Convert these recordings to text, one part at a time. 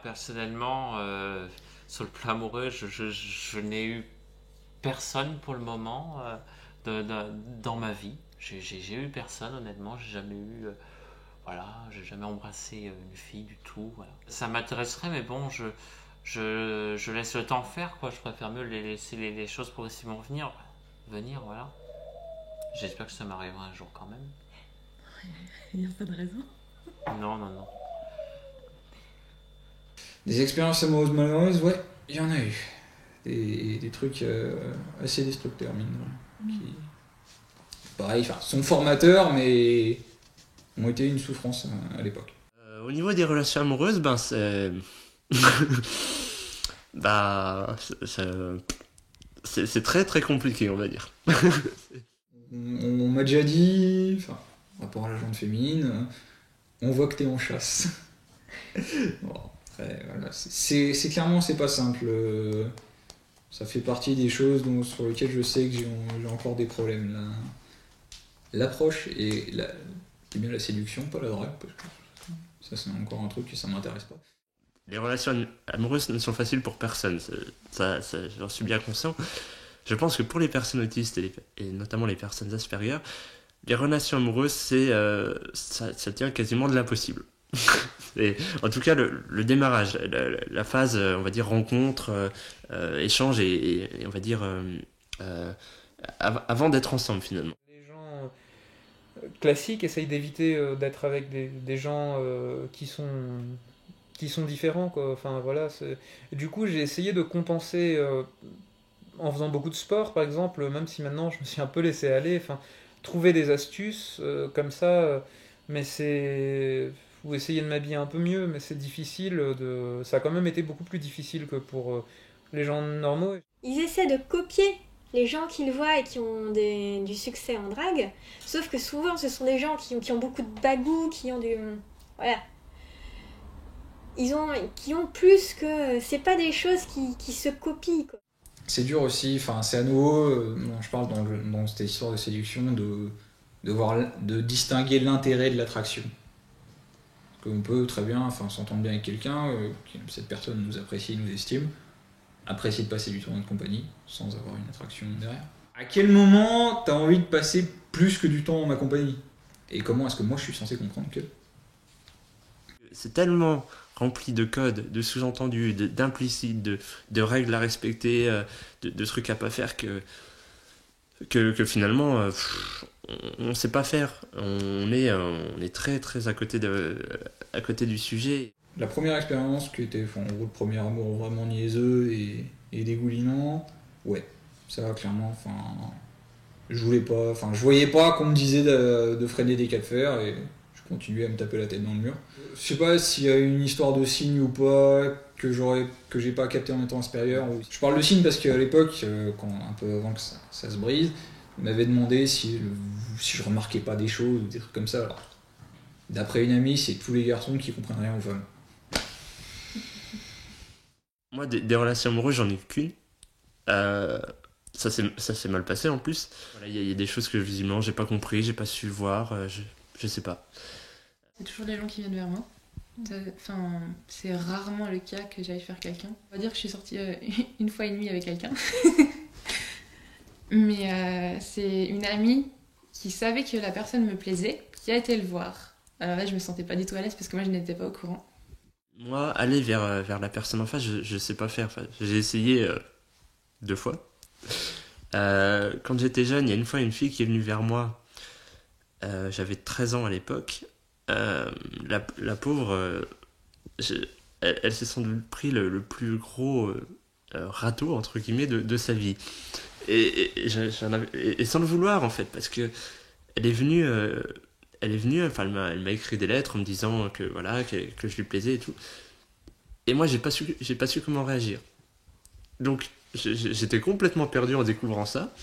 Personnellement, sur le plan amoureux, je n'ai eu personne pour le moment dans ma vie. J'ai eu personne, honnêtement. J'ai jamais eu. Voilà, j'ai jamais embrassé une fille du tout. Voilà. Ça m'intéresserait, mais bon, je laisse le temps faire, quoi. Je préfère mieux laisser les choses progressivement venir, voilà. J'espère que ça m'arrivera un jour quand même. Il n'y a pas de raison. Non, non, non. Des expériences amoureuses malheureuses, ouais, il y en a eu. Des trucs assez destructeurs, mine de rien. Qui, pareil, enfin, sont formateurs, mais ont été une souffrance à l'époque. Au niveau des relations amoureuses, ben bah c'est très très compliqué, on va dire. On m'a déjà dit, enfin, par rapport à la jante féminine, on voit que t'es en chasse. Bon, après, voilà, c'est clairement c'est pas simple. Ça fait partie des choses sur lesquelles je sais que j'ai encore des problèmes. L'approche et c'est bien la séduction, pas la drague, parce que ça c'est encore un truc que ça m'intéresse pas. Les relations amoureuses ne sont faciles pour personne, j'en suis bien conscient. Je pense que pour les personnes autistes et notamment les personnes Asperger, les relations amoureuses, ça tient quasiment de l'impossible. Et, en tout cas, le démarrage, la phase, on va dire, rencontre, échange et on va dire, avant d'être ensemble finalement. Les gens classiques essayent d'éviter d'être avec des gens qui sont différents, quoi. Enfin, voilà, du coup, j'ai essayé de compenser en faisant beaucoup de sport, par exemple, même si maintenant je me suis un peu laissé aller. Enfin, trouver des astuces comme ça, mais c'est ou essayer de m'habiller un peu mieux, mais c'est difficile ça a quand même été beaucoup plus difficile que pour les gens normaux. Ils essaient de copier les gens qu'ils voient et qui ont du succès en drague, sauf que souvent ce sont des gens qui ont beaucoup de bagou, qui ont du... Voilà. Qui ont plus que... C'est pas des choses qui se copient, quoi. C'est dur aussi, enfin c'est à nouveau, je parle dans cette histoire de séduction, de distinguer l'intérêt de l'attraction. Parce qu'on peut très bien s'entendre bien avec quelqu'un, cette personne nous apprécie, nous estime, apprécier de passer du temps en notre compagnie, sans avoir une attraction derrière. À quel moment t'as envie de passer plus que du temps en ma compagnie ? Et comment est-ce que moi je suis censé comprendre que ? C'est tellement rempli de codes, de sous-entendus, d'implicites, de règles à respecter, de trucs à pas faire que finalement on ne sait pas faire. On est très très à côté du sujet. La première expérience qui était en gros le premier amour vraiment niaiseux et dégoulinant, ouais, ça clairement, je voyais pas qu'on me disait de freiner des cas de fer et je continuais à me taper la tête dans le mur. Je sais pas s'il y a une histoire de signe ou pas que j'ai pas capté en étant supérieur. Je parle de signe parce qu'à l'époque, un peu avant que ça se brise, il m'avait demandé si je remarquais pas des choses ou des trucs comme ça. Alors, d'après une amie, c'est tous les garçons qui comprennent rien aux femmes. Moi, des relations amoureuses, j'en ai qu'une. Ça s'est mal passé en plus. Voilà, y a des choses que visiblement j'ai pas compris, j'ai pas su voir, je sais pas. C'est toujours des gens qui viennent vers moi. Enfin, c'est rarement le cas que j'aille faire quelqu'un. On va dire que je suis sortie une fois et demie avec quelqu'un. Mais c'est une amie qui savait que la personne me plaisait, qui a été le voir. Alors là, je me sentais pas du tout à l'aise parce que moi, je n'étais pas au courant. Moi, aller vers la personne en face, je sais pas faire. Enfin, j'ai essayé 2 fois. Quand j'étais jeune, il y a une fois une fille qui est venue vers moi. J'avais 13 ans à l'époque. La pauvre, elle s'est sans doute pris le plus gros râteau, entre guillemets, de sa vie. Et sans le vouloir, en fait, parce que elle est venue, elle m'a écrit des lettres en me disant que, voilà, que je lui plaisais et tout. Et moi, j'ai pas su comment réagir. Donc, j'étais complètement perdu en découvrant ça.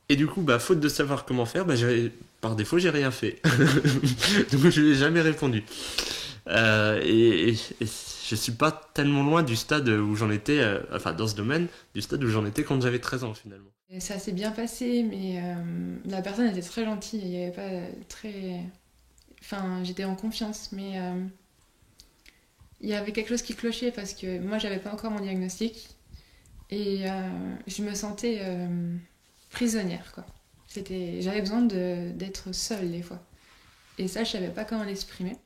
Et du coup, faute de savoir comment faire, par défaut, j'ai rien fait. Donc, je lui ai jamais répondu. Et je suis pas tellement loin du stade où j'en étais, dans ce domaine, du stade où j'en étais quand j'avais 13 ans, finalement. Et ça s'est bien passé, mais la personne était très gentille. Il y avait pas très... Enfin, j'étais en confiance, mais il y avait quelque chose qui clochait parce que moi, j'avais pas encore mon diagnostic et je me sentais prisonnière, quoi. J'avais besoin d'être seule des fois. Et ça, je savais pas comment l'exprimer.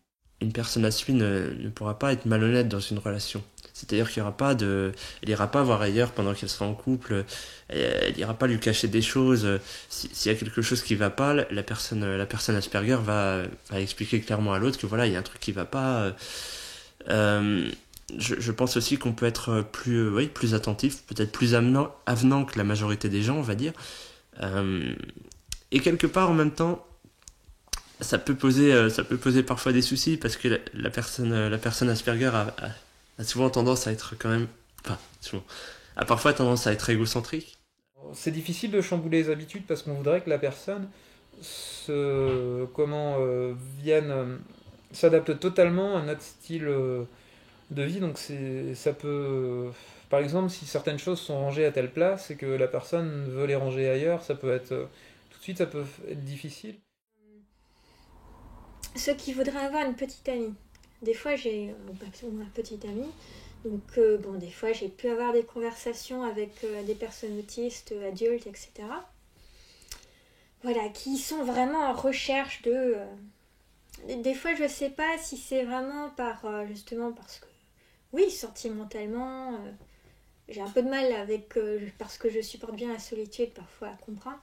Une personne à suivre ne pourra pas être malhonnête dans une relation. C'est-à-dire qu'il y aura pas elle ira pas voir ailleurs pendant qu'elle sera en couple. Elle ira pas lui cacher des choses. S'il y a quelque chose qui va pas, la personne Asperger va expliquer clairement à l'autre que voilà, il y a un truc qui va pas. Je pense aussi qu'on peut être plus attentif, peut-être plus avenant que la majorité des gens, on va dire. Et quelque part, en même temps, ça peut poser parfois des soucis parce que la personne Asperger a souvent tendance à être quand même, enfin, souvent, a parfois tendance à être égocentrique. C'est difficile de chambouler les habitudes parce qu'on voudrait que la personne s'adapte totalement à notre style de vie. Donc ça peut, par exemple, si certaines choses sont rangées à telle place et que la personne veut les ranger ailleurs, ça peut être tout de suite ça peut être difficile. Ceux qui voudraient avoir une petite amie. Des fois, j'ai une petite amie. Donc, des fois, j'ai pu avoir des conversations avec des personnes autistes, adultes, etc. Voilà, qui sont vraiment en recherche de... Des fois, je sais pas si c'est vraiment justement parce que... Oui, sentimentalement, j'ai un peu de mal avec... parce que je supporte bien la solitude, parfois, à comprendre.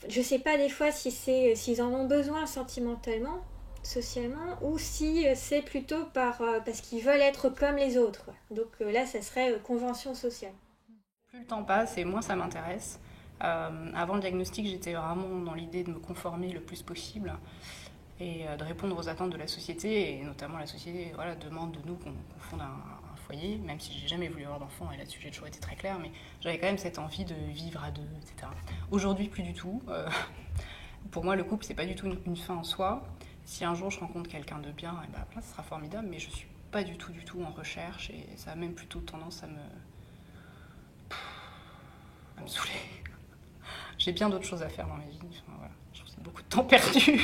Je sais pas des fois s'ils en ont besoin sentimentalement, socialement, ou si c'est plutôt parce qu'ils veulent être comme les autres. Donc là, ça serait convention sociale. Plus le temps passe et moins ça m'intéresse. Avant le diagnostic, j'étais vraiment dans l'idée de me conformer le plus possible et de répondre aux attentes de la société, et notamment la société demande de nous qu'on fonde un foyer, même si j'ai jamais voulu avoir d'enfant, et là-dessus j'ai toujours été très claire, mais j'avais quand même cette envie de vivre à deux, etc. Aujourd'hui, plus du tout. Pour moi, le couple, c'est pas du tout une fin en soi. Si un jour je rencontre quelqu'un de bien, ça sera formidable, mais je suis pas du tout en recherche, et ça a même plutôt tendance à me saouler. J'ai bien d'autres choses à faire dans ma vie. Enfin, voilà. Je trouve que c'est beaucoup de temps perdu.